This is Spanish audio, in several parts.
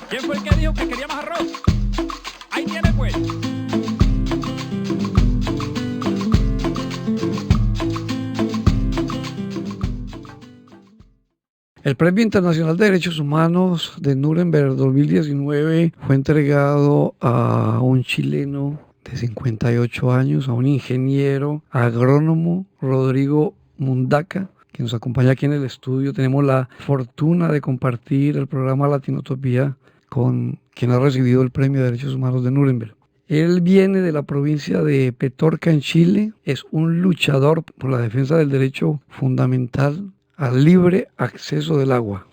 ¿Quién fue el que dijo que quería más arroz? Ahí tiene pues. El Premio Internacional de Derechos Humanos de Nuremberg 2019 fue entregado a un chileno de 58 años, a un ingeniero agrónomo, Rodrigo Mundaca, que nos acompaña aquí en el estudio. Tenemos la fortuna de compartir el programa Latinotopía con quien ha recibido el Premio de Derechos Humanos de Nuremberg. Él viene de la provincia de Petorca, en Chile, es un luchador por la defensa del derecho fundamental al libre acceso del agua.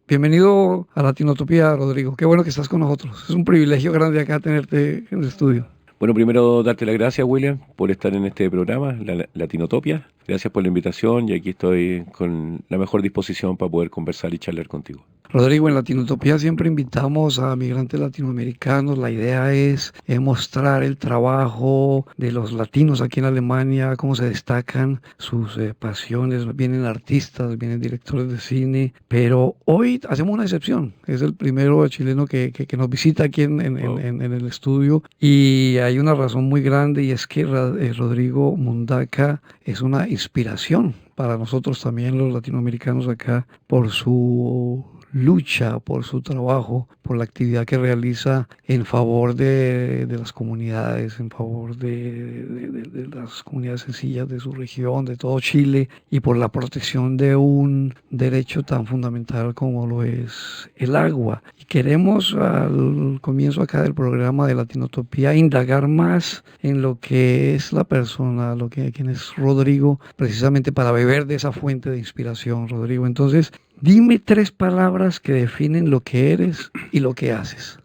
Bienvenido a Latinotopía, Rodrigo. Qué bueno que estás con nosotros. Es un privilegio grande acá tenerte en el estudio. Bueno, primero darte las gracias, William, por estar en este programa, la Latinotopia. Gracias por la invitación y aquí estoy con la mejor disposición para poder conversar y charlar contigo. Rodrigo, en Latinotopía siempre invitamos a migrantes latinoamericanos. La idea es mostrar el trabajo de los latinos aquí en Alemania, cómo se destacan sus pasiones. Vienen artistas, vienen directores de cine, pero hoy hacemos una excepción. Es el primero chileno que nos visita aquí en el estudio y hay una razón muy grande y es que Rodrigo Mundaca es una inspiración para nosotros también los latinoamericanos acá por su lucha, por su trabajo, por la actividad que realiza en favor de las comunidades, en favor de las comunidades sencillas de su región, de todo Chile, y por la protección de un derecho tan fundamental como lo es el agua. Y queremos al comienzo acá del programa de Latinotopía indagar más en lo que es la persona, quién es Rodrigo, precisamente para beber de esa fuente de inspiración, Rodrigo. Entonces, dime 3 palabras que definen lo que eres y lo que haces.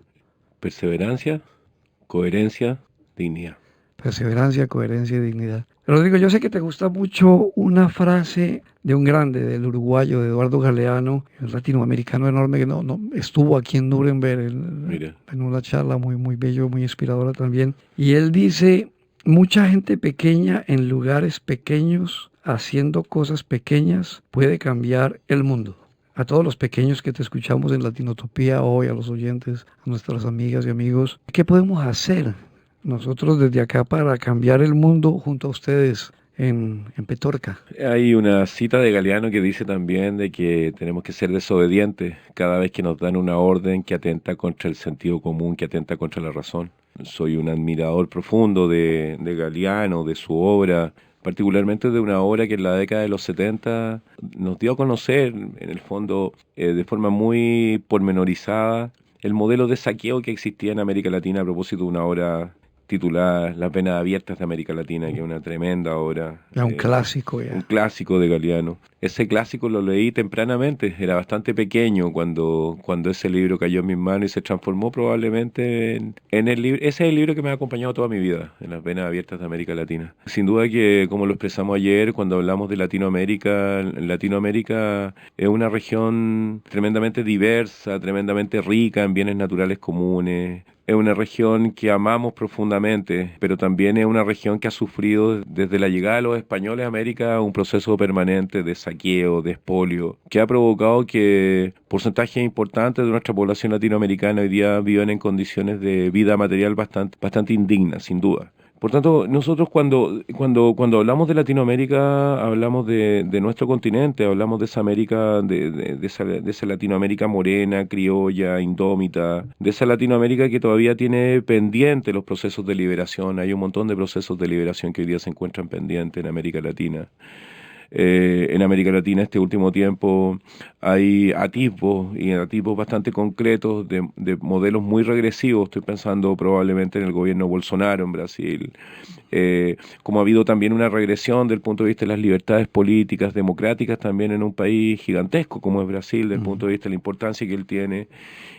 Perseverancia, coherencia, dignidad. Perseverancia, coherencia y dignidad. Rodrigo, yo sé que te gusta mucho una frase de un grande, del uruguayo, de Eduardo Galeano, un latinoamericano enorme que no estuvo aquí en Nuremberg en una charla muy, muy bello, muy inspiradora también. Y él dice, mucha gente pequeña en lugares pequeños, haciendo cosas pequeñas, puede cambiar el mundo. A todos los pequeños que te escuchamos en Latinotopía hoy, a los oyentes, a nuestras amigas y amigos, ¿qué podemos hacer nosotros desde acá para cambiar el mundo junto a ustedes en Petorca? Hay una cita de Galeano que dice también de que tenemos que ser desobedientes cada vez que nos dan una orden que atenta contra el sentido común, que atenta contra la razón. Soy un admirador profundo de Galeano, de su obra, particularmente de una obra que en la década de los 70 nos dio a conocer, en el fondo, de forma muy pormenorizada, el modelo de saqueo que existía en América Latina a propósito de una obra titulada Las venas abiertas de América Latina, que es una tremenda obra. Ya un clásico ya. Un clásico de Galeano. Ese clásico lo leí tempranamente, era bastante pequeño cuando ese libro cayó en mis manos y se transformó probablemente en el libro. Ese es el libro que me ha acompañado toda mi vida, en Las venas abiertas de América Latina. Sin duda que, como lo expresamos ayer, cuando hablamos de Latinoamérica es una región tremendamente diversa, tremendamente rica en bienes naturales comunes. Es una región que amamos profundamente, pero también es una región que ha sufrido desde la llegada de los españoles a América un proceso permanente de saqueo, de expolio, que ha provocado que porcentajes importantes de nuestra población latinoamericana hoy día vivan en condiciones de vida material bastante indignas, sin duda. Por tanto, nosotros cuando hablamos de Latinoamérica, hablamos de nuestro continente, hablamos de esa América, de esa Latinoamérica morena, criolla, indómita, de esa Latinoamérica que todavía tiene pendiente los procesos de liberación. Hay un montón de procesos de liberación que hoy día se encuentran pendientes en América Latina. En América Latina este último tiempo hay atisbos bastante concretos de modelos muy regresivos. Estoy pensando probablemente en el gobierno Bolsonaro en Brasil, como ha habido también una regresión del punto de vista de las libertades políticas, democráticas también en un país gigantesco como es Brasil, del punto de vista de la importancia que él tiene,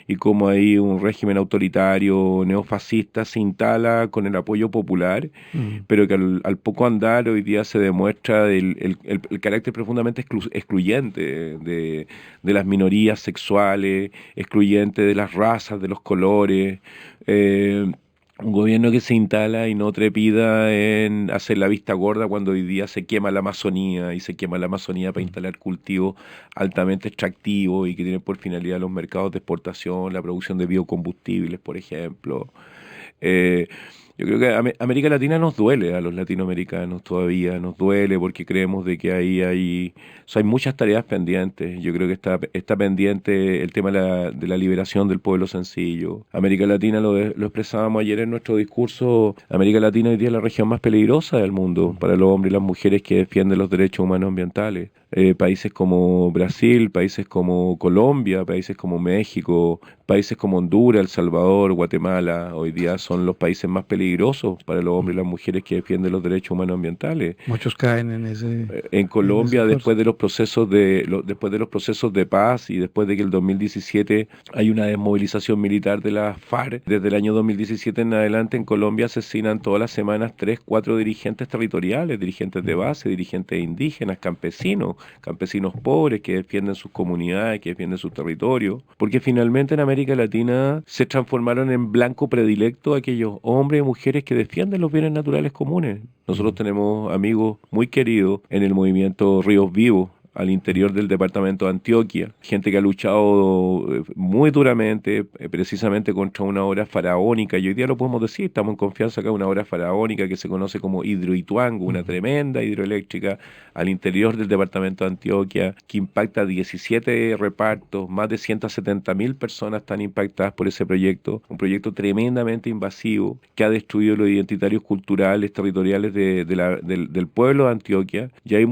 y como ahí un régimen autoritario neofascista se instala con el apoyo popular, pero que al poco andar hoy día se demuestra el carácter profundamente excluyente de las minorías sexuales, excluyente de las razas, de los colores, Un gobierno que se instala y no trepida en hacer la vista gorda cuando hoy día se quema la Amazonía y se quema la Amazonía para instalar cultivos altamente extractivos y que tienen por finalidad los mercados de exportación, la producción de biocombustibles, por ejemplo. Eh, yo creo que América Latina nos duele a los latinoamericanos todavía, nos duele porque creemos de que ahí hay, o sea, hay muchas tareas pendientes. Yo creo que está pendiente el tema de la liberación del pueblo sencillo. América Latina lo expresábamos ayer en nuestro discurso. América Latina hoy día es la región más peligrosa del mundo para los hombres y las mujeres que defienden los derechos humanos ambientales. Países como Brasil, países como Colombia, países como México, países como Honduras, El Salvador, Guatemala, hoy día son los países más peligrosos para los hombres y las mujeres que defienden los derechos humanos ambientales. Muchos caen En Colombia, ese después de los procesos después de los procesos de paz y después de que el 2017 hay una desmovilización militar de las FARC, desde el año 2017 en adelante en Colombia asesinan todas las semanas 3, 4 dirigentes territoriales, dirigentes de base, dirigentes indígenas, campesinos pobres que defienden sus comunidades, que defienden sus territorios, porque finalmente en América Latina se transformaron en blanco predilecto aquellos hombres y mujeres que defienden los bienes naturales comunes. Nosotros tenemos amigos muy queridos en el movimiento Ríos Vivos, al interior del departamento de Antioquia, gente que ha luchado muy duramente, precisamente contra una obra faraónica, y hoy día lo podemos decir, estamos en confianza acá, una obra faraónica que se conoce como Hidroituango, una tremenda hidroeléctrica al interior del departamento de Antioquia, que impacta 17 repartos, más de 170.000 personas están impactadas por ese proyecto, un proyecto tremendamente invasivo que ha destruido los identitarios culturales, territoriales del pueblo de Antioquia, y hay un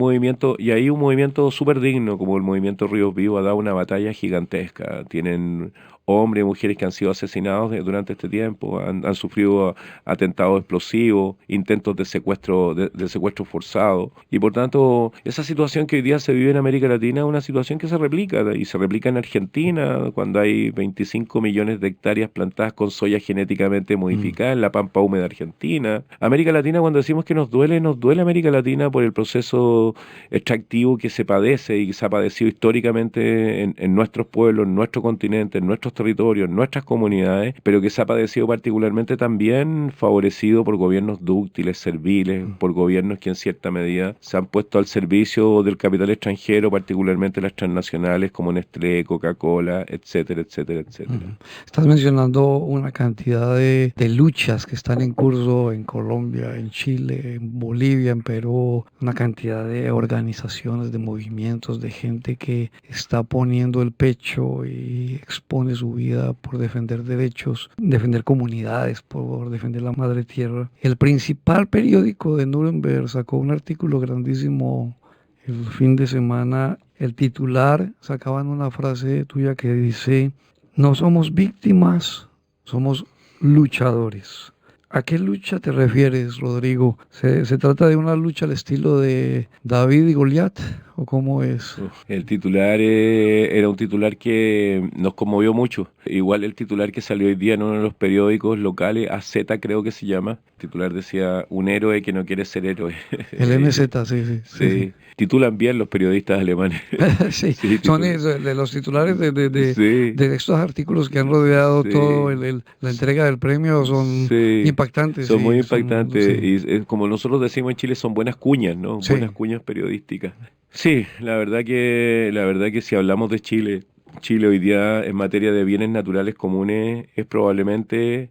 movimiento súper digno como el movimiento Ríos Vivos ha dado una batalla gigantesca. Tienen hombres y mujeres que han sido asesinados durante este tiempo, han sufrido atentados explosivos, intentos de secuestro forzado. Y por tanto, esa situación que hoy día se vive en América Latina es una situación que se replica, y se replica en Argentina, cuando hay 25 millones de hectáreas plantadas con soya genéticamente modificada en la pampa húmeda argentina. América Latina, cuando decimos que nos duele América Latina por el proceso extractivo que se padece y que se ha padecido históricamente en nuestros pueblos, en nuestro continente, en nuestros territorios, en nuestras comunidades, pero que se ha padecido particularmente también favorecido por gobiernos dúctiles, serviles, por gobiernos que en cierta medida se han puesto al servicio del capital extranjero, particularmente las transnacionales como Nestlé, Coca-Cola, etcétera, etcétera, etcétera. Estás mencionando una cantidad de luchas que están en curso en Colombia, en Chile, en Bolivia, en Perú, una cantidad de organizaciones, de movimientos, de gente que está poniendo el pecho y expone su vida por defender derechos, defender comunidades, por defender la madre tierra. El principal periódico de Nuremberg sacó un artículo grandísimo el fin de semana. El titular sacaban una frase tuya que dice: no somos víctimas, somos luchadores. ¿A qué lucha te refieres, Rodrigo? ¿Se trata de una lucha al estilo de David y Goliat? ¿O cómo es? El titular era un titular que nos conmovió mucho. Igual el titular que salió hoy día en uno de los periódicos locales, AZ creo que se llama. El titular decía: un héroe que no quiere ser héroe. El MZ, sí. Sí. Titulan bien los periodistas alemanes. Sí, Sí, son de los titulares Sí. de estos artículos que han rodeado Sí. todo la entrega del premio, son Sí. impactantes. Son sí, muy impactantes. sí. Y como nosotros decimos en Chile, son buenas cuñas, ¿no? Sí. Buenas cuñas periodísticas. Sí, la verdad que si hablamos de Chile, Chile hoy día en materia de bienes naturales comunes es probablemente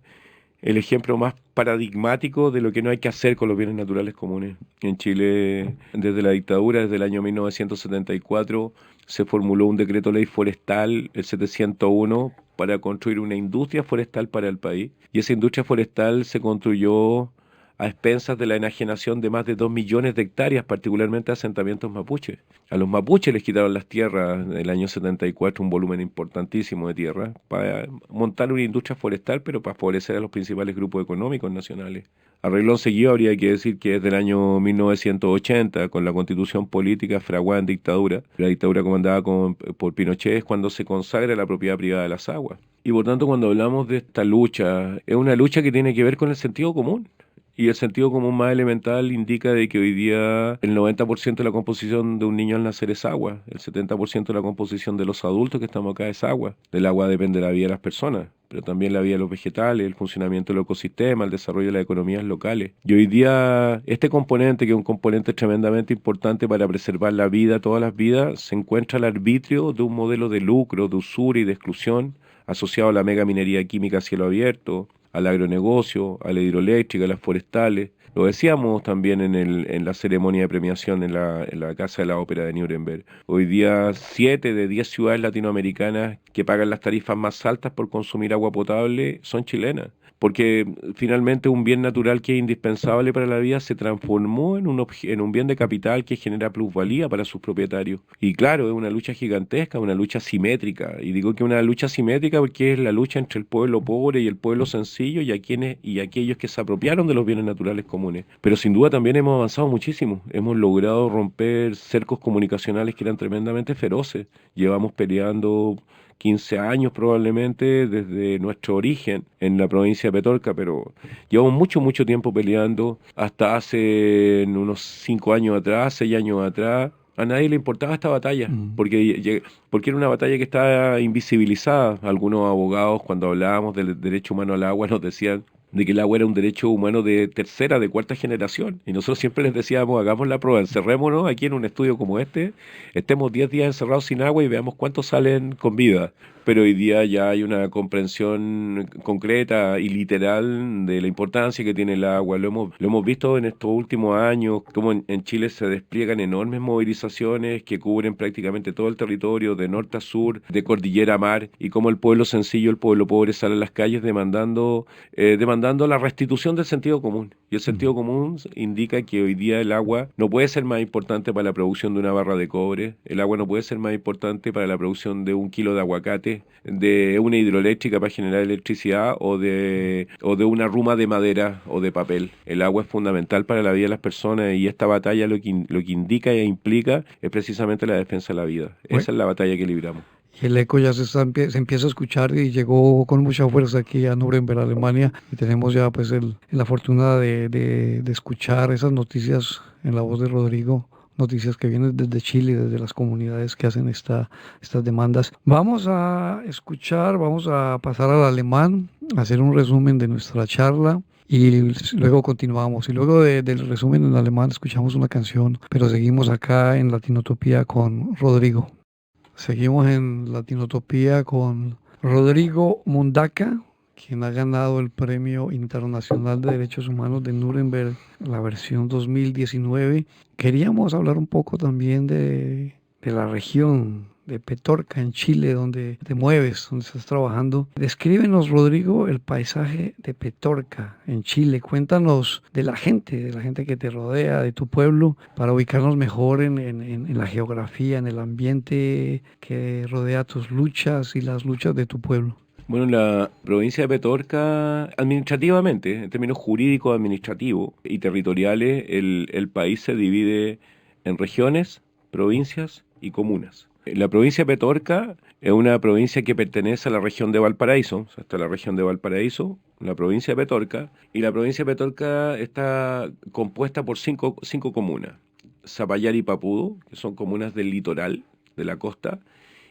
el ejemplo más paradigmático de lo que no hay que hacer con los bienes naturales comunes. En Chile, desde la dictadura, desde el año 1974, se formuló un decreto ley forestal, el 701, para construir una industria forestal para el país. Y esa industria forestal se construyó a expensas de la enajenación de más de 2 millones de hectáreas, particularmente asentamientos mapuches. A los mapuches les quitaron las tierras en el año 74, un volumen importantísimo de tierra, para montar una industria forestal, pero para favorecer a los principales grupos económicos nacionales. A renglón seguido habría que decir que desde el año 1980, con la constitución política fraguada en dictadura, la dictadura comandada por Pinochet, es cuando se consagra la propiedad privada de las aguas. Y por tanto, cuando hablamos de esta lucha, es una lucha que tiene que ver con el sentido común. Y el sentido común más elemental indica de que hoy día el 90% de la composición de un niño al nacer es agua, el 70% de la composición de los adultos que estamos acá es agua. Del agua depende la vida de las personas, pero también la vida de los vegetales, el funcionamiento del ecosistema, el desarrollo de las economías locales. Y hoy día este componente, que es un componente tremendamente importante para preservar la vida, todas las vidas, se encuentra al arbitrio de un modelo de lucro, de usura y de exclusión asociado a la megaminería química a cielo abierto, al agronegocio, a la hidroeléctrica, a las forestales. Lo decíamos también en la ceremonia de premiación en la Casa de la Ópera de Nuremberg. Hoy día 7 de 10 ciudades latinoamericanas que pagan las tarifas más altas por consumir agua potable son chilenas. Porque finalmente un bien natural que es indispensable para la vida se transformó en un bien de capital que genera plusvalía para sus propietarios. Y claro, es una lucha gigantesca, una lucha simétrica. Y digo que una lucha simétrica porque es la lucha entre el pueblo pobre y el pueblo sencillo y aquellos que se apropiaron de los bienes naturales comunes. Pero sin duda también hemos avanzado muchísimo. Hemos logrado romper cercos comunicacionales que eran tremendamente feroces. Llevamos peleando 15 años probablemente desde nuestro origen en la provincia de Petorca, pero llevamos mucho tiempo peleando, hasta hace unos 5 años atrás, 6 años atrás. A nadie le importaba esta batalla, porque era una batalla que estaba invisibilizada. Algunos abogados, cuando hablábamos del derecho humano al agua, nos decían de que el agua era un derecho humano de tercera, de cuarta generación. Y nosotros siempre les decíamos, hagamos la prueba, encerrémonos aquí en un estudio como este, estemos 10 días encerrados sin agua y veamos cuántos salen con vida. Pero hoy día ya hay una comprensión concreta y literal de la importancia que tiene el agua. Lo hemos visto en estos últimos años, cómo en Chile se despliegan enormes movilizaciones que cubren prácticamente todo el territorio, de norte a sur, de cordillera a mar, y cómo el pueblo sencillo, el pueblo pobre sale a las calles demandando la restitución del sentido común. Y el sentido común indica que hoy día el agua no puede ser más importante para la producción de una barra de cobre, el agua no puede ser más importante para la producción de 1 kilo de aguacate, de una hidroeléctrica para generar electricidad o de una ruma de madera o de papel. El agua es fundamental para la vida de las personas, y esta batalla lo que indica e implica es precisamente la defensa de la vida. Esa es la batalla que libramos. Y el eco ya se empieza a escuchar y llegó con mucha fuerza aquí a Nuremberg, Alemania, y tenemos ya pues la fortuna de escuchar esas noticias en la voz de Rodrigo, noticias que vienen desde Chile, desde las comunidades que hacen estas demandas. Vamos a pasar al alemán, a hacer un resumen de nuestra charla. Y luego continuamos. Y luego del resumen en alemán escuchamos una canción, pero seguimos acá en Latinotopía con Rodrigo. Seguimos en Latinotopía con Rodrigo Mundaca, quien ha ganado el Premio Internacional de Derechos Humanos de Nuremberg, la versión 2019. Queríamos hablar un poco también de la región de Petorca, en Chile, donde te mueves, donde estás trabajando. Descríbenos, Rodrigo, el paisaje de Petorca, en Chile. Cuéntanos de la gente que te rodea, de tu pueblo, para ubicarnos mejor en la geografía, en el ambiente que rodea tus luchas y las luchas de tu pueblo. Bueno, en la provincia de Petorca, administrativamente, en términos jurídicos, administrativos y territoriales, el país se divide en regiones, provincias y comunas. La provincia de Petorca es una provincia que pertenece a la región de Valparaíso, o sea, está la región de Valparaíso, la provincia de Petorca, y la provincia de Petorca está compuesta por cinco comunas: Zapallar y Papudo, que son comunas del litoral, de la costa,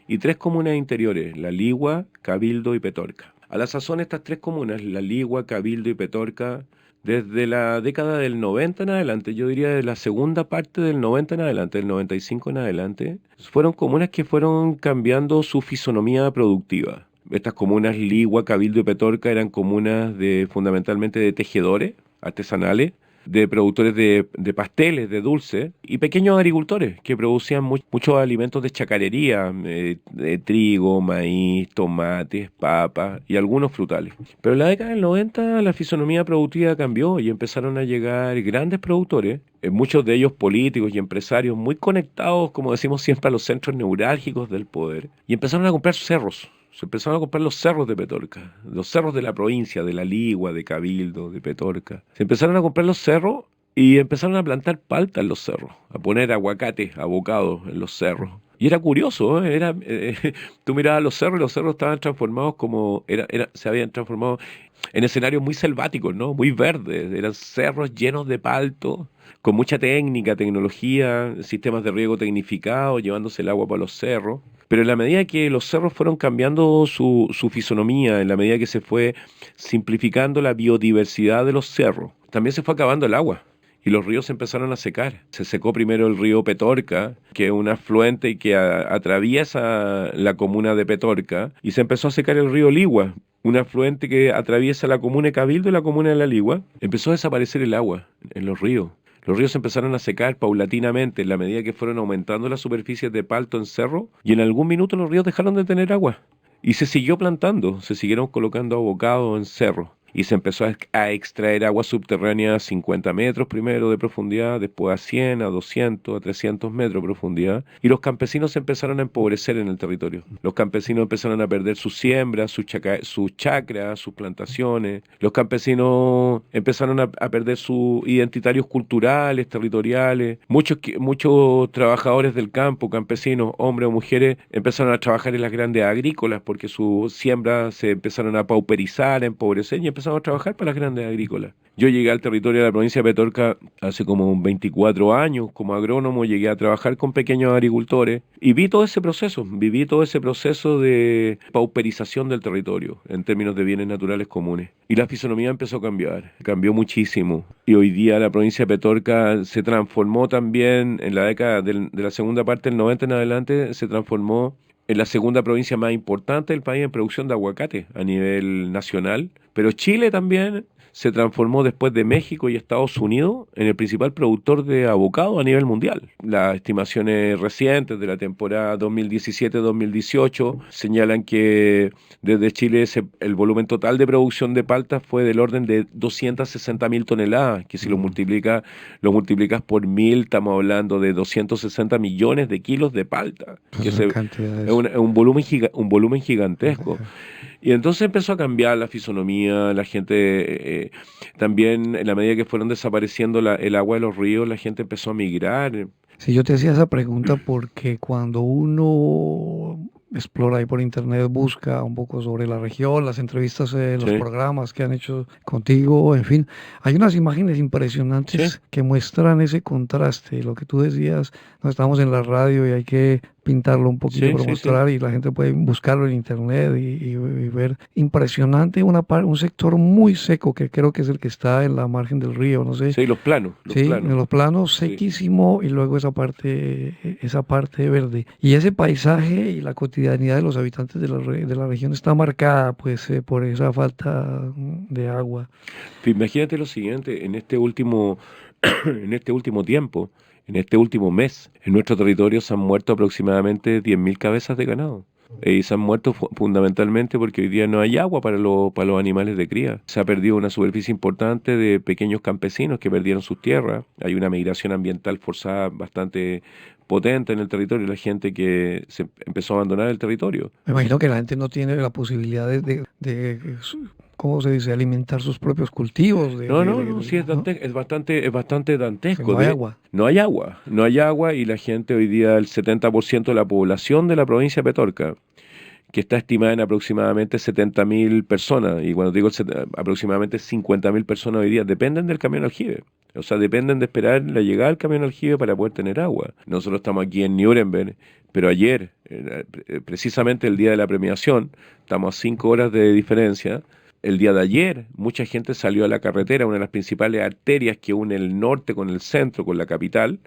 y 3 comunas interiores: La Ligua, Cabildo y Petorca. A la sazón, estas 3 comunas, La Ligua, Cabildo y Petorca, desde la década del 90 en adelante, yo diría de la segunda parte del 90 en adelante, del 95 en adelante, fueron comunas que fueron cambiando su fisonomía productiva. Estas comunas, Ligua, Cabildo y Petorca, eran comunas fundamentalmente de tejedores artesanales, de productores de pasteles, de dulces, y pequeños agricultores que producían muchos alimentos de chacarería, de trigo, maíz, tomates, papas y algunos frutales. Pero en la década del 90 la fisonomía productiva cambió y empezaron a llegar grandes productores, muchos de ellos políticos y empresarios muy conectados, como decimos siempre, a los centros neurálgicos del poder, y empezaron a comprar cerros. Se empezaron a comprar los cerros de Petorca, los cerros de la provincia, de La Ligua, de Cabildo, de Petorca. Se empezaron a comprar los cerros y empezaron a plantar palta en los cerros, a poner aguacates abocados en los cerros, Y era curioso, ¿eh? Tú mirabas los cerros y los cerros estaban transformados se habían transformado en escenarios muy selváticos, ¿no? Muy verdes. Eran cerros llenos de palto, con mucha técnica, tecnología, sistemas de riego tecnificados, llevándose el agua para los cerros. Pero en la medida que los cerros fueron cambiando su fisonomía, en la medida que se fue simplificando la biodiversidad de los cerros, también se fue acabando el agua y los ríos se empezaron a secar. Se secó primero el río Petorca, que es un afluente que atraviesa la comuna de Petorca, y se empezó a secar el río Ligua, un afluente que atraviesa la comuna de Cabildo y la comuna de La Ligua. Empezó a desaparecer el agua en los ríos. Los ríos se empezaron a secar paulatinamente en la medida que fueron aumentando las superficies de palto en cerro, y en algún minuto los ríos dejaron de tener agua. Y se siguió plantando, se siguieron colocando abocados en cerros. Y se empezó a extraer agua subterránea a 50 metros primero de profundidad, después a 100, a 200, a 300 metros de profundidad. Y los campesinos se empezaron a empobrecer en el territorio. Los campesinos empezaron a perder sus siembras, sus chacras, sus plantaciones. Los campesinos empezaron a perder sus identitarios culturales, territoriales. Muchos trabajadores del campo, campesinos, hombres o mujeres, empezaron a trabajar en las grandes agrícolas porque sus siembras se empezaron a pauperizar, a empobrecer, y empezaron a trabajar para las grandes agrícolas. Yo llegué al territorio de la provincia de Petorca hace como 24 años como agrónomo, llegué a trabajar con pequeños agricultores y viví todo ese proceso de pauperización del territorio en términos de bienes naturales comunes. Y la fisonomía empezó a cambiar, cambió muchísimo. Y hoy día la provincia de Petorca se transformó también en la década de la segunda parte del 90 en adelante, se transformó en la segunda provincia más importante del país en producción de aguacate a nivel nacional, pero Chile también se transformó después de México y Estados Unidos en el principal productor de avocado a nivel mundial. Las estimaciones recientes de la temporada 2017-2018 señalan que desde Chile el volumen total de producción de palta fue del orden de 260.000 toneladas, que si lo multiplicas por 1.000, estamos hablando de 260 millones de kilos de palta, que es un volumen gigantesco. Y entonces empezó a cambiar la fisonomía, la gente también, en la medida que fueron desapareciendo el agua de los ríos, la gente empezó a migrar. Si yo te hacía esa pregunta porque cuando uno explora ahí por internet, busca un poco sobre la región, las entrevistas, los Sí, programas que han hecho contigo, en fin, hay unas imágenes impresionantes sí, que muestran ese contraste, lo que tú decías, no estamos en la radio y hay que pintarlo un poquito para sí. mostrar y la gente puede buscarlo en internet y ver impresionante un sector muy seco que creo que es el que está en la margen del río, no sé. Sí, los Sí, en los planos sí. sequísimo y luego esa parte verde. Y ese paisaje y la cotidianidad de los habitantes de la región está marcada pues por esa falta de agua. Imagínate lo siguiente, en este último tiempo, en este último mes, en nuestro territorio se han muerto aproximadamente 10.000 cabezas de ganado. Y se han muerto fundamentalmente porque hoy día no hay agua para los animales de cría. Se ha perdido una superficie importante de pequeños campesinos que perdieron sus tierras. Hay una migración ambiental forzada bastante potente en el territorio, la gente que se empezó a abandonar el territorio. Me imagino que la gente no tiene la posibilidad ¿cómo se dice?, alimentar sus propios cultivos. No, sí, ¿No? es bastante Que dantesco. no hay agua. No hay agua y la gente hoy día, el 70% de la población de la provincia de Petorca, que está estimada en aproximadamente 70.000 personas, y cuando digo aproximadamente 50.000 personas hoy día, dependen del camión aljibe. O sea, dependen de esperar la llegada del camión aljibe para poder tener agua. Nosotros estamos aquí en Nuremberg, pero ayer, precisamente el día de la premiación, estamos a 5 horas de diferencia. El día de ayer, mucha gente salió a la carretera, una de las principales arterias que une el norte con el centro, con la capital.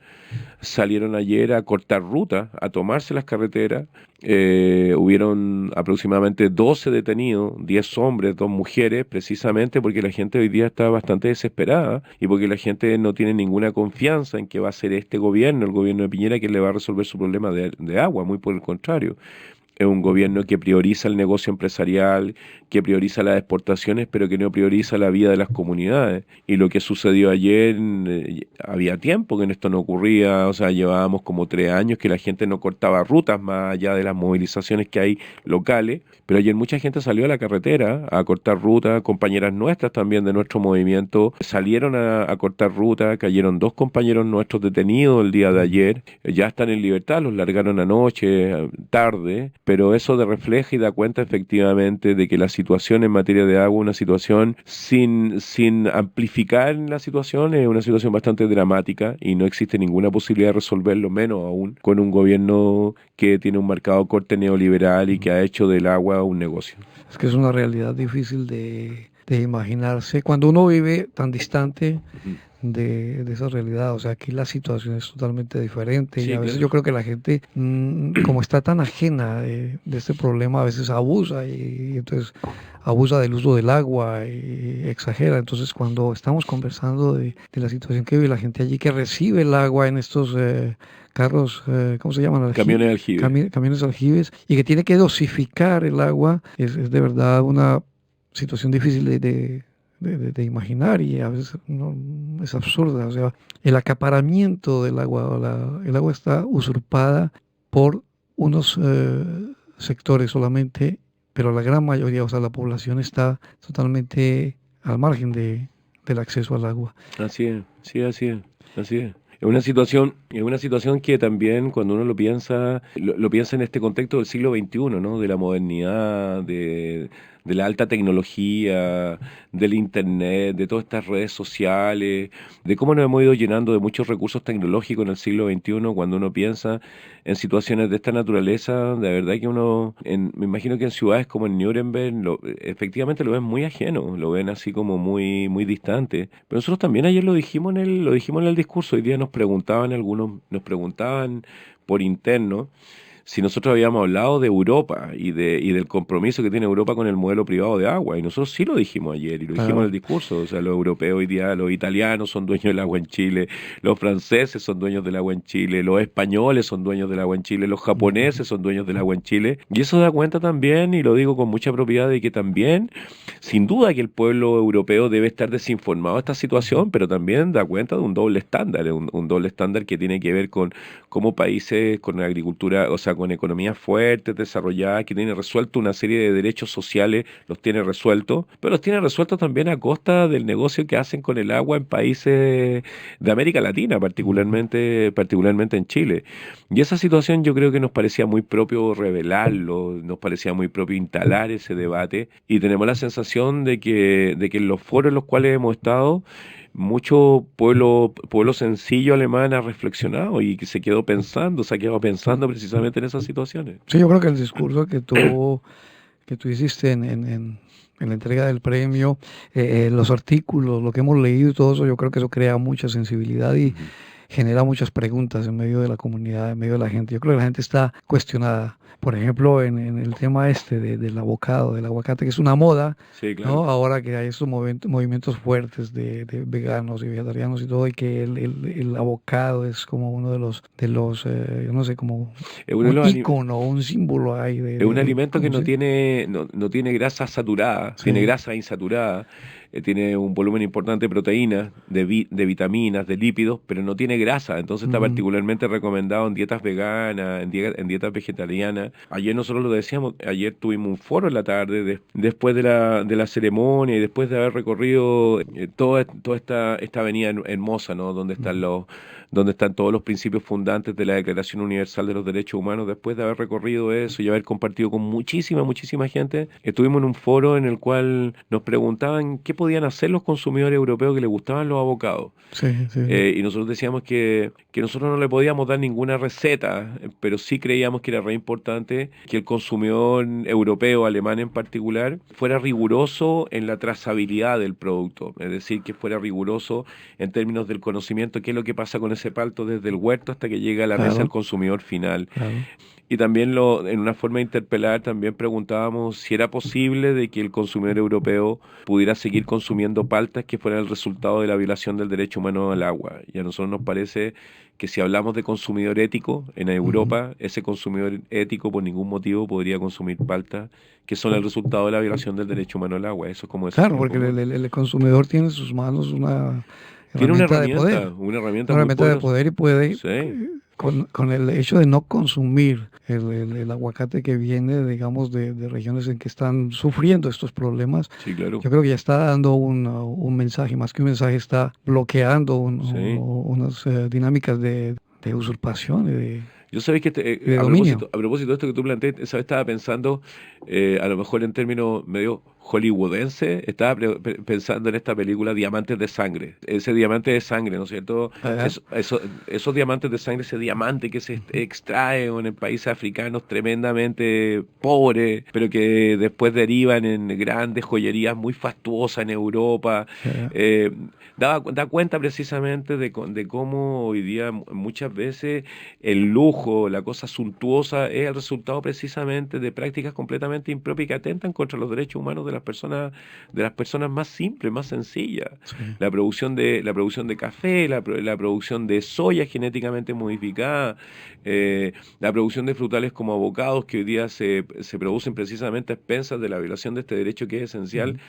Salieron ayer a cortar ruta, a tomarse las carreteras. Hubieron aproximadamente 12 detenidos, 10 hombres, 2 mujeres, precisamente porque la gente hoy día está bastante desesperada y porque la gente no tiene ninguna confianza en que va a ser este gobierno, el gobierno de Piñera, quien le va a resolver su problema de agua, muy por el contrario. es un gobierno que prioriza el negocio empresarial, que prioriza las exportaciones, pero que no prioriza la vida de las comunidades. Y lo que sucedió ayer, había tiempo que esto no ocurría, o sea, llevábamos como 3 años que la gente no cortaba rutas más allá de las movilizaciones que hay locales, pero ayer mucha gente salió a la carretera a cortar rutas, compañeras nuestras también de nuestro movimiento salieron a cortar rutas, cayeron 2 compañeros nuestros detenidos el día de ayer, ya están en libertad, los largaron anoche, tarde, pero eso refleja y da cuenta efectivamente de que la situación en materia de agua, una situación sin amplificar la situación, es una situación bastante dramática y no existe ninguna posibilidad de resolverlo, menos aún con un gobierno que tiene un marcado corte neoliberal y que ha hecho del agua un negocio. Es que es una realidad difícil de imaginarse cuando uno vive tan distante de esa realidad. O sea, aquí la situación es totalmente diferente y Sí, a veces claro. yo creo que la gente, como está tan ajena de este problema, a veces abusa y entonces abusa del uso del agua y exagera. Entonces, cuando estamos conversando de la situación que vive la gente allí, que recibe el agua en estos carros, ¿cómo se llaman? Camiones de aljibe. Camiones aljibes, y que tiene que dosificar el agua, es de verdad una situación difícil de imaginar y a veces no, es absurda. O sea, el acaparamiento del agua, el agua está usurpada por unos sectores solamente, pero la gran mayoría, o sea, la población está totalmente al margen del acceso al agua. Así es, sí, así es, así es. Es una situación que también cuando uno lo piensa, lo piensa en este contexto del siglo XXI, ¿no? De la modernidad, de la alta tecnología, del internet, de todas estas redes sociales, de cómo nos hemos ido llenando de muchos recursos tecnológicos en el siglo XXI, cuando uno piensa en situaciones de esta naturaleza, de verdad que me imagino que en ciudades como en Nuremberg, efectivamente lo ven muy ajeno, lo ven así como muy, muy distante. Pero nosotros también ayer lo dijimos en el discurso, hoy día nos preguntaban por interno si nosotros habíamos hablado de Europa y del compromiso que tiene Europa con el modelo privado de agua, y nosotros sí lo dijimos ayer y lo dijimos en el discurso, o sea, los europeos hoy día, los italianos son dueños del agua en Chile, los franceses son dueños del agua en Chile, los españoles son dueños del agua en Chile, los japoneses son dueños del agua en Chile, y eso da cuenta también, y lo digo con mucha propiedad, de que también, sin duda que el pueblo europeo debe estar desinformado de esta situación, pero también da cuenta de un doble estándar, un doble estándar que tiene que ver con cómo países con agricultura, o sea, con economías fuertes, desarrolladas, que tienen resuelto una serie de derechos sociales, los tiene resueltos, pero los tiene resueltos también a costa del negocio que hacen con el agua en países de América Latina, particularmente en Chile. Y esa situación yo creo que nos parecía muy propio revelarlo, nos parecía muy propio instalar ese debate, y tenemos la sensación de que en los foros en los cuales hemos estado, mucho pueblo sencillo alemán ha reflexionado y que se ha quedado pensando precisamente en esas situaciones. Sí, yo creo que el discurso que tú hiciste en la entrega del premio, los artículos, lo que hemos leído y todo eso, yo creo que eso crea mucha sensibilidad y genera muchas preguntas en medio de la comunidad, en medio de la gente. Yo creo que la gente está cuestionada. Por ejemplo, en el tema del abocado, del aguacate, que es una moda, Sí, ¿no? claro. Ahora que hay estos movimientos fuertes de veganos y vegetarianos y todo, y que el abocado es como uno yo no sé, como Es uno de un los ali- ícono, un símbolo ahí es un alimento que ¿cómo no se? no tiene grasa saturada, tiene Sí. grasa insaturada, tiene un volumen importante de proteínas, de vitaminas, de lípidos, pero no tiene grasa. Entonces está Mm, particularmente recomendado en dietas veganas, en dietas vegetarianas. Ayer nosotros lo decíamos, ayer tuvimos un foro en la tarde, después de la ceremonia y después de haber recorrido toda esta avenida hermosa, ¿no? Donde están todos los principios fundantes de la Declaración Universal de los Derechos Humanos. Después de haber recorrido eso y haber compartido con muchísima gente, estuvimos en un foro en el cual nos preguntaban qué podían hacer los consumidores europeos que les gustaban los avocados. sí, sí. Y nosotros decíamos que nosotros no le podíamos dar ninguna receta, pero sí creíamos que era re importante que el consumidor europeo, alemán en particular, fuera riguroso en la trazabilidad del producto, es decir, que fuera riguroso en términos del conocimiento, qué es lo que pasa con ese ese palto desde el huerto hasta que llega a la Claro. mesa del consumidor final. Claro. Y también en una forma de interpelar, también preguntábamos si era posible de que el consumidor europeo pudiera seguir consumiendo paltas que fueran el resultado de la violación del derecho humano al agua. Y a nosotros nos parece que si hablamos de consumidor ético en Europa, ese consumidor ético por ningún motivo podría consumir paltas que son el resultado de la violación del derecho humano al agua. Eso es como decir, Claro, porque el consumidor tiene en sus manos una tiene una herramienta de poder. herramienta Una muy herramienta de poderosa. poder y puede, Sí. con el hecho de no consumir el aguacate que viene, digamos, de regiones en que están sufriendo estos problemas, Sí, claro. yo creo que ya está dando un mensaje, más que un mensaje, está bloqueando Sí. unas dinámicas de usurpación y de Yo sabés que de a dominio. propósito de esto que tú planteas, esa vez estaba pensando, a lo mejor en términos medio hollywoodense, estaba pensando en esta película Diamantes de Sangre. Ese diamante de sangre, ¿no es cierto? Ajá. Esos diamantes de sangre, ese diamante que se extrae en países africanos tremendamente pobres, pero que después derivan en grandes joyerías muy fastuosas en Europa. Ajá. Da cuenta precisamente de cómo hoy día muchas veces el lujo, la cosa suntuosa, es el resultado precisamente de prácticas completamente impropias que atentan contra los derechos humanos de las personas más simples, más sencillas. Sí. La producción de café, la producción de soya genéticamente modificada, la producción de frutales como avocados que hoy día se producen precisamente a expensas de la violación de este derecho que es esencial.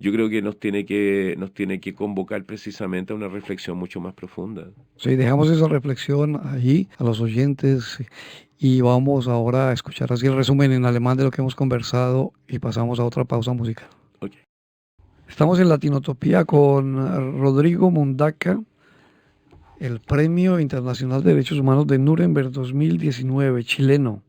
Yo creo que nos tiene que convocar precisamente a una reflexión mucho más profunda. Sí, dejamos esa reflexión allí a los oyentes y vamos ahora a escuchar así el resumen en alemán de lo que hemos conversado y pasamos a otra pausa musical. Ok. Estamos en Latinotopía con Rodrigo Mundaca, el Premio Internacional de Derechos Humanos de Nuremberg 2019, chileno,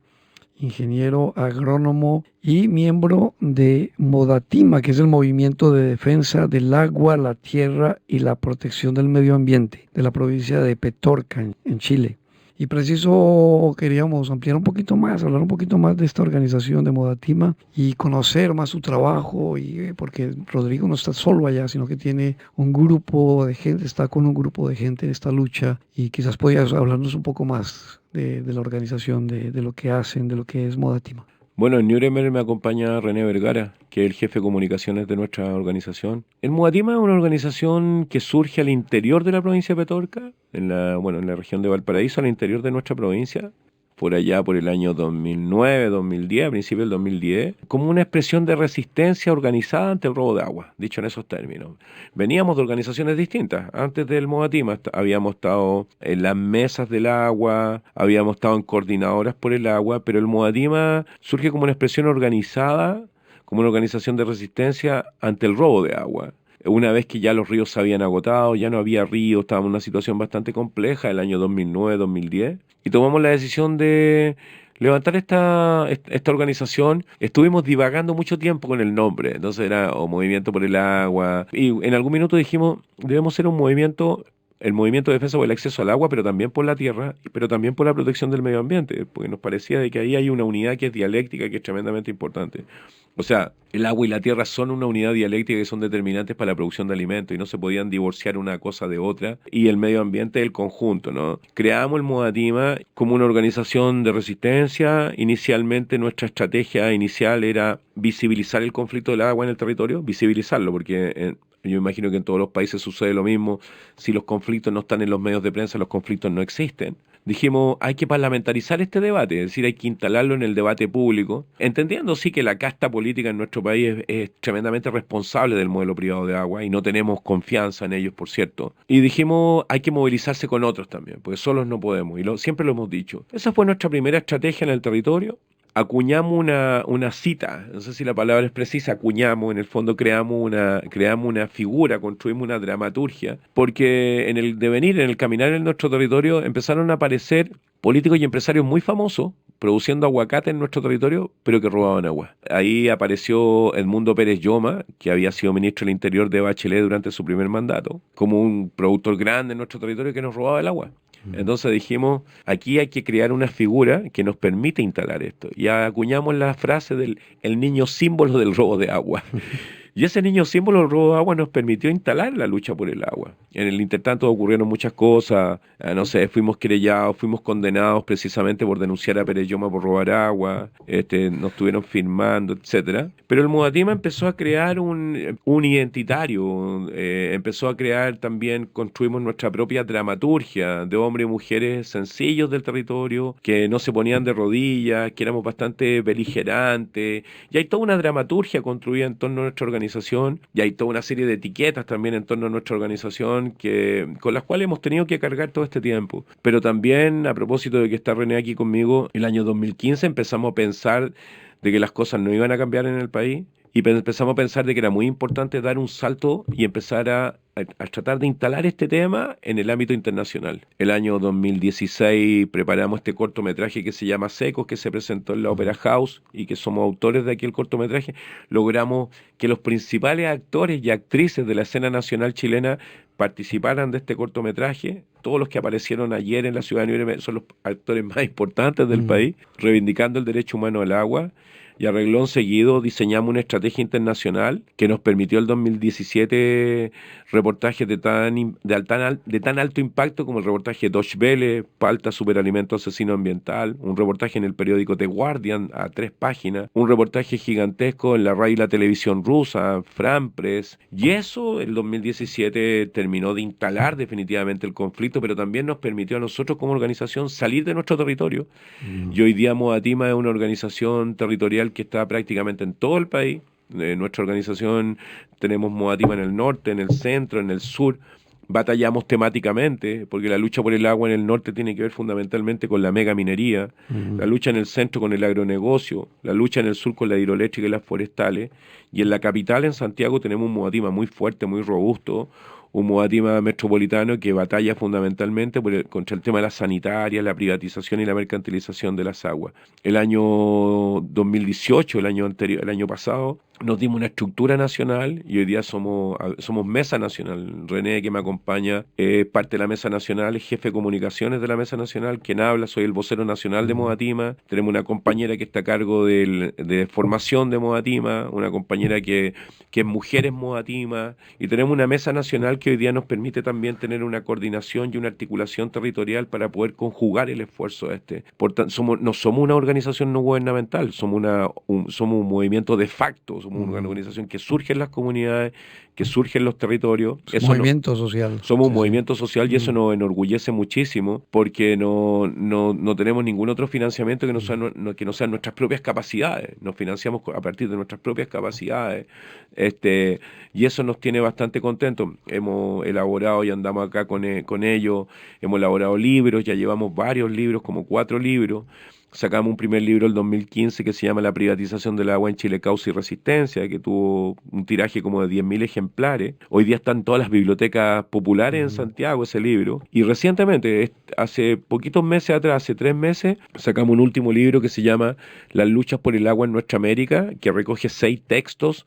ingeniero agrónomo y miembro de Modatima, que es el Movimiento de Defensa del Agua, la Tierra y la Protección del Medio Ambiente de la provincia de Petorca, en Chile. Y preciso queríamos ampliar un poquito más, hablar un poquito más de esta organización de Modatima y conocer más su trabajo, y porque Rodrigo no está solo allá, sino que tiene un grupo de gente, está con un grupo de gente en esta lucha, y quizás podías hablarnos un poco más de la organización, de lo que hacen, de lo que es Modatima. Bueno, en Nuremberg me acompaña René Vergara, que es el jefe de comunicaciones de nuestra organización. El Modatima es una organización que surge al interior de la provincia de Petorca, en la región de Valparaíso, al interior de nuestra provincia, por allá por el año 2009, 2010, a principios del 2010, como una expresión de resistencia organizada ante el robo de agua, dicho en esos términos. Veníamos de organizaciones distintas. Antes del Modatima habíamos estado en las mesas del agua, habíamos estado en coordinadoras por el agua, pero el Modatima surge como una expresión organizada, como una organización de resistencia ante el robo de agua. Una vez que ya los ríos se habían agotado, ya no había ríos, estábamos en una situación bastante compleja el año 2009-2010, y tomamos la decisión de levantar esta organización. Estuvimos divagando mucho tiempo con el nombre, entonces era o Movimiento por el Agua, y en algún minuto dijimos, debemos ser un movimiento, el movimiento de defensa por el acceso al agua, pero también por la tierra, pero también por la protección del medio ambiente, porque nos parecía de que ahí hay una unidad que es dialéctica, que es tremendamente importante. O sea, el agua y la tierra son una unidad dialéctica que son determinantes para la producción de alimentos y no se podían divorciar una cosa de otra, y el medio ambiente el conjunto, ¿no? Creamos el Modatima como una organización de resistencia. Inicialmente nuestra estrategia inicial era visibilizar el conflicto del agua en el territorio, visibilizarlo, porque yo imagino que en todos los países sucede lo mismo. Si los conflictos no están en los medios de prensa, los conflictos no existen. Dijimos, hay que parlamentarizar este debate, es decir, hay que instalarlo en el debate público, entendiendo sí que la casta política en nuestro país es tremendamente responsable del modelo privado de agua y no tenemos confianza en ellos, por cierto. Y dijimos, hay que movilizarse con otros también, porque solos no podemos, y siempre lo hemos dicho. Esa fue nuestra primera estrategia en el territorio. Acuñamos una cita, no sé si la palabra es precisa, acuñamos, en el fondo creamos una figura, construimos una dramaturgia, porque en el devenir, en el caminar en nuestro territorio, empezaron a aparecer políticos y empresarios muy famosos, produciendo aguacate en nuestro territorio, pero que robaban agua. Ahí apareció Edmundo Pérez Lloma, que había sido ministro del Interior de Bachelet durante su primer mandato, como un productor grande en nuestro territorio que nos robaba el agua. Entonces dijimos, aquí hay que crear una figura que nos permite instalar esto. Y acuñamos la frase del el niño símbolo del robo de agua. Y ese niño símbolo del robo de agua nos permitió instalar la lucha por el agua. En el intertanto ocurrieron muchas cosas, no sé, fuimos querellados, fuimos condenados precisamente por denunciar a Pereyoma por robar agua, nos estuvieron firmando, etcétera. Pero el Modatima empezó a crear un identitario, empezó a crear también, construimos nuestra propia dramaturgia de hombres y mujeres sencillos del territorio, que no se ponían de rodillas, que éramos bastante beligerantes, y hay toda una dramaturgia construida en torno a nuestra organización, y hay toda una serie de etiquetas también en torno a nuestra organización con las cuales hemos tenido que cargar todo este tiempo. Pero también, a propósito de que está René aquí conmigo, el año 2015 empezamos a pensar de que las cosas no iban a cambiar en el país, y empezamos a pensar de que era muy importante dar un salto y empezar a tratar de instalar este tema en el ámbito internacional. El año 2016 preparamos este cortometraje que se llama Secos, que se presentó en la Opera House y que somos autores de aquel cortometraje. Logramos que los principales actores y actrices de la escena nacional chilena participaran de este cortometraje. Todos los que aparecieron ayer en la Ciudad de Ñuble son los actores más importantes del país, reivindicando el derecho humano al agua. Y a renglón seguido diseñamos una estrategia internacional que nos permitió el 2017 reportajes de tan alto impacto como el reportaje Deutsche Welle, Palta, Superalimento Asesino Ambiental, un reportaje en el periódico The Guardian a 3 páginas, un reportaje gigantesco en la radio y la televisión rusa, Fran Press, y eso el 2017 terminó de instalar definitivamente el conflicto, pero también nos permitió a nosotros como organización salir de nuestro territorio. Y hoy día Modatima es una organización territorial que está prácticamente en todo el país. Nuestra organización tenemos Modatima en el norte, en el centro, en el sur. Batallamos temáticamente, porque la lucha por el agua en el norte tiene que ver fundamentalmente con la megaminería, la lucha en el centro con el agronegocio, la lucha en el sur con la hidroeléctrica y las forestales, y en la capital, en Santiago, tenemos un Modatima muy fuerte, muy robusto, un Modatima metropolitano que batalla fundamentalmente contra el tema de la sanitaria, la privatización y la mercantilización de las aguas. El año 2018, el año pasado, nos dimos una estructura nacional y hoy día somos Mesa Nacional. René, que me acompaña, es parte de la Mesa Nacional, es jefe de comunicaciones de la Mesa Nacional. Quien habla, soy el vocero nacional de Modatima. Tenemos una compañera que está a cargo de formación de Modatima, una compañera que es Mujeres Modatima, y tenemos una Mesa Nacional que hoy día nos permite también tener una coordinación y una articulación territorial para poder conjugar el esfuerzo Por tanto, no somos una organización no gubernamental, somos un movimiento de facto. Somos una organización que surge en las comunidades, que surge en los territorios. Movimiento social. Somos un movimiento social y eso nos enorgullece muchísimo porque no tenemos ningún otro financiamiento que no sean nuestras propias capacidades. Nos financiamos a partir de nuestras propias capacidades y eso nos tiene bastante contentos. Hemos elaborado y andamos acá con ellos, hemos elaborado libros, ya llevamos varios libros, como 4 libros. Sacamos un primer libro el 2015 que se llama La privatización del agua en Chile, causa y resistencia, que tuvo un tiraje como de 10.000 ejemplares. Hoy día está en todas las bibliotecas populares en Santiago ese libro. Y recientemente, hace poquitos meses atrás, hace 3 meses, sacamos un último libro que se llama Las luchas por el agua en nuestra América, que recoge 6 textos.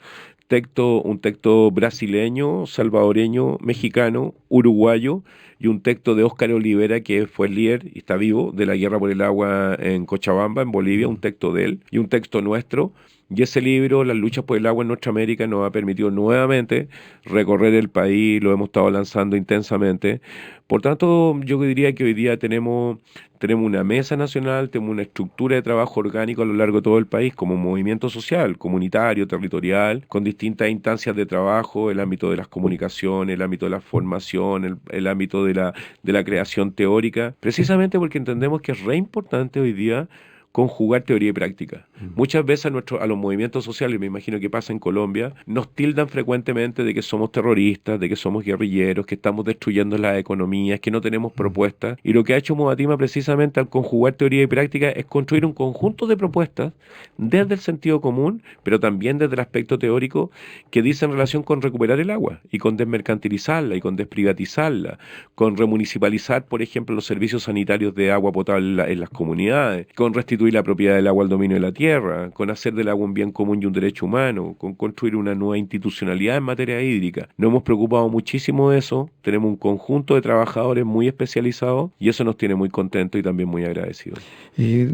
Un texto brasileño, salvadoreño, mexicano, uruguayo, y un texto de Óscar Olivera, que fue el líder y está vivo de la guerra por el agua en Cochabamba, en Bolivia, un texto de él, y un texto nuestro. Y ese libro, Las luchas por el agua en nuestra América, nos ha permitido nuevamente recorrer el país, lo hemos estado lanzando intensamente. Por tanto, yo diría que hoy día tenemos una mesa nacional, tenemos una estructura de trabajo orgánico a lo largo de todo el país como movimiento social, comunitario, territorial, con distintas instancias de trabajo, el ámbito de las comunicaciones, el ámbito de la formación, el ámbito de la creación teórica, precisamente porque entendemos que es re importante hoy día conjugar teoría y práctica. Muchas veces a los movimientos sociales, me imagino que pasa en Colombia, nos tildan frecuentemente de que somos terroristas, de que somos guerrilleros, que estamos destruyendo las economías, que no tenemos propuestas. Y lo que ha hecho Modatima precisamente al conjugar teoría y práctica es construir un conjunto de propuestas desde el sentido común, pero también desde el aspecto teórico, que dicen relación con recuperar el agua y con desmercantilizarla y con desprivatizarla, con remunicipalizar, por ejemplo, los servicios sanitarios de agua potable en las comunidades, con restituir atribuir la propiedad del agua al dominio de la tierra, con hacer del agua un bien común y un derecho humano, con construir una nueva institucionalidad en materia hídrica. Nos hemos preocupado muchísimo de eso, tenemos un conjunto de trabajadores muy especializados y eso nos tiene muy contentos y también muy agradecidos. Y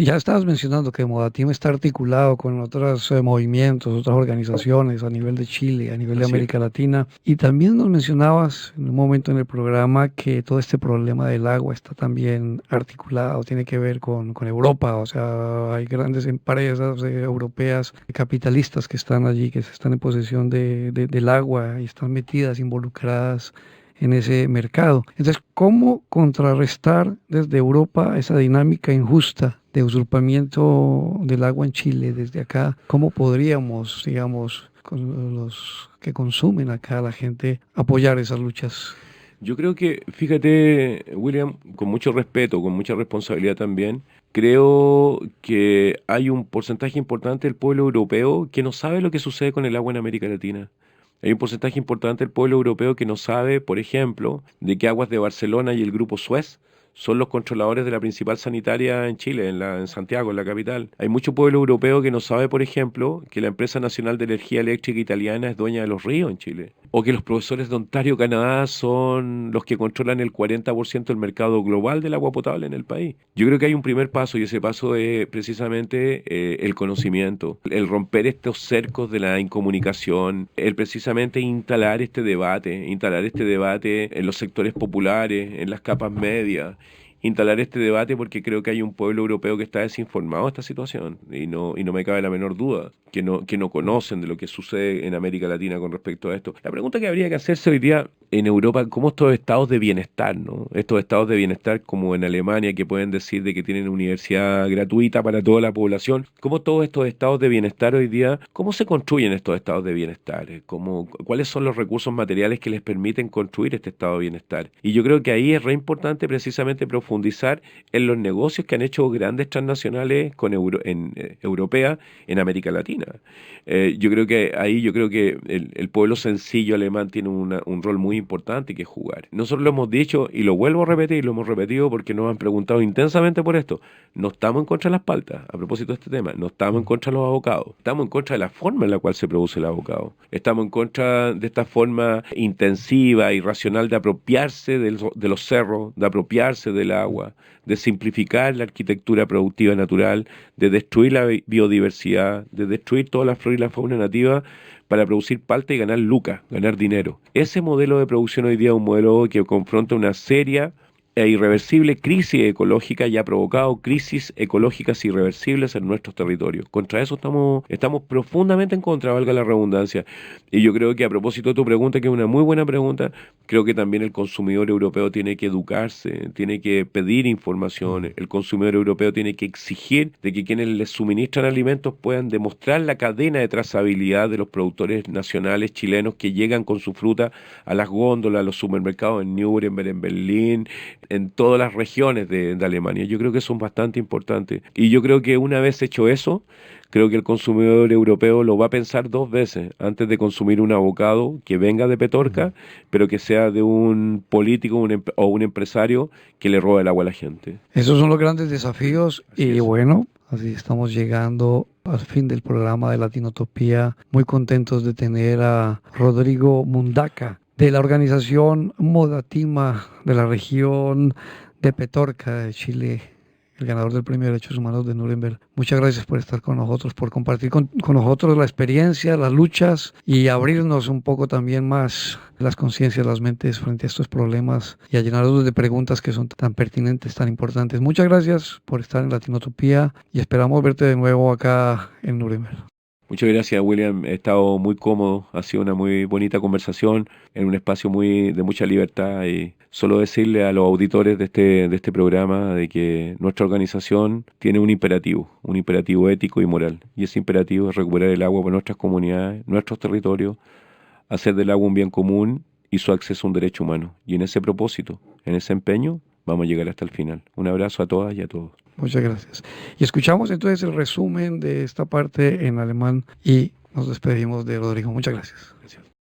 ya estabas mencionando que Modatim está articulado con otros movimientos, otras organizaciones a nivel de Chile, a nivel de Así es. América Latina. Y también nos mencionabas en un momento en el programa que todo este problema del agua está también articulado, tiene que ver con Europa. O sea, hay grandes empresas europeas, capitalistas que están allí, que están en posesión del agua y están metidas, involucradas en ese mercado. Entonces, ¿cómo contrarrestar desde Europa esa dinámica injusta de usurpamiento del agua en Chile desde acá? ¿Cómo podríamos, digamos, con los que consumen acá la gente, apoyar esas luchas? Yo creo que, fíjate, William, con mucho respeto, con mucha responsabilidad también, creo que hay un porcentaje importante del pueblo europeo que no sabe lo que sucede con el agua en América Latina. Hay un porcentaje importante del pueblo europeo que no sabe, por ejemplo, de que Aguas de Barcelona y el Grupo Suez son los controladores de la principal sanitaria en Chile, en Santiago, en la capital. Hay mucho pueblo europeo que no sabe, por ejemplo, que la empresa nacional de energía eléctrica italiana es dueña de los ríos en Chile. O que los profesores de Ontario, Canadá, son los que controlan el 40% del mercado global del agua potable en el país. Yo creo que hay un primer paso y ese paso es precisamente el conocimiento, el romper estos cercos de la incomunicación, el precisamente instalar este debate en los sectores populares, en las capas medias, instalar este debate porque creo que hay un pueblo europeo que está desinformado de esta situación y no me cabe la menor duda que no conocen de lo que sucede en América Latina con respecto a esto. La pregunta que habría que hacerse hoy día en Europa, ¿cómo estos estados de bienestar, ¿no? Estos estados de bienestar como en Alemania que pueden decir de que tienen universidad gratuita para toda la población, ¿cómo todos estos estados de bienestar hoy día, cómo se construyen estos estados de bienestar? ¿Cuáles son los recursos materiales que les permiten construir este estado de bienestar? Y yo creo que ahí es re importante precisamente profundizar en los negocios que han hecho grandes transnacionales europeas en América Latina. Yo creo que el pueblo sencillo alemán tiene un rol muy importante que jugar. Nosotros lo hemos dicho y lo vuelvo a repetir, lo hemos repetido porque nos han preguntado intensamente por esto. No estamos en contra de las paltas, a propósito de este tema, no estamos en contra de los abocados, estamos en contra de la forma en la cual se produce el abocado. Estamos en contra de esta forma intensiva y racional de apropiarse de los cerros, de apropiarse del agua, de simplificar la arquitectura productiva natural, de destruir la biodiversidad, de destruir toda la flora y la fauna nativa para producir palta y ganar lucas, ganar dinero. Ese modelo de producción hoy día es un modelo que confronta una seria e irreversible crisis ecológica y ha provocado crisis ecológicas irreversibles en nuestros territorios. Contra eso estamos profundamente en contra, valga la redundancia. Y yo creo que a propósito de tu pregunta, que es una muy buena pregunta, creo que también el consumidor europeo tiene que educarse, tiene que pedir información, el consumidor europeo tiene que exigir de que quienes les suministran alimentos puedan demostrar la cadena de trazabilidad de los productores nacionales chilenos que llegan con su fruta a las góndolas, a los supermercados en Nuremberg, en Berlín, en todas las regiones de Alemania. Yo creo que eso es bastante importante. Y yo creo que una vez hecho eso, creo que el consumidor europeo lo va a pensar dos veces antes de consumir un abocado que venga de Petorca, pero que sea de un político o un empresario que le roba el agua a la gente. Esos son los grandes desafíos Así y es. bueno, así estamos llegando al fin del programa de Latinotopía. Muy contentos de tener a Rodrigo Mundaca de la organización Modatima de la región de Petorca de Chile, el ganador del Premio de Derechos Humanos de Nuremberg. Muchas gracias por estar con nosotros, por compartir con nosotros la experiencia, las luchas y abrirnos un poco también más las conciencias, las mentes frente a estos problemas y a llenarlos de preguntas que son tan pertinentes, tan importantes. Muchas gracias por estar en Latinotopía y esperamos verte de nuevo acá en Nuremberg. Muchas gracias, William. He estado muy cómodo. Ha sido una muy bonita conversación en un espacio de mucha libertad. Y solo decirle a los auditores de este programa de que nuestra organización tiene un imperativo ético y moral. Y ese imperativo es recuperar el agua para nuestras comunidades, nuestros territorios, hacer del agua un bien común y su acceso a un derecho humano. Y en ese propósito, en ese empeño, vamos a llegar hasta el final. Un abrazo a todas y a todos. Muchas gracias. Y escuchamos entonces el resumen de esta parte en alemán y nos despedimos de Rodrigo. Muchas gracias. Gracias.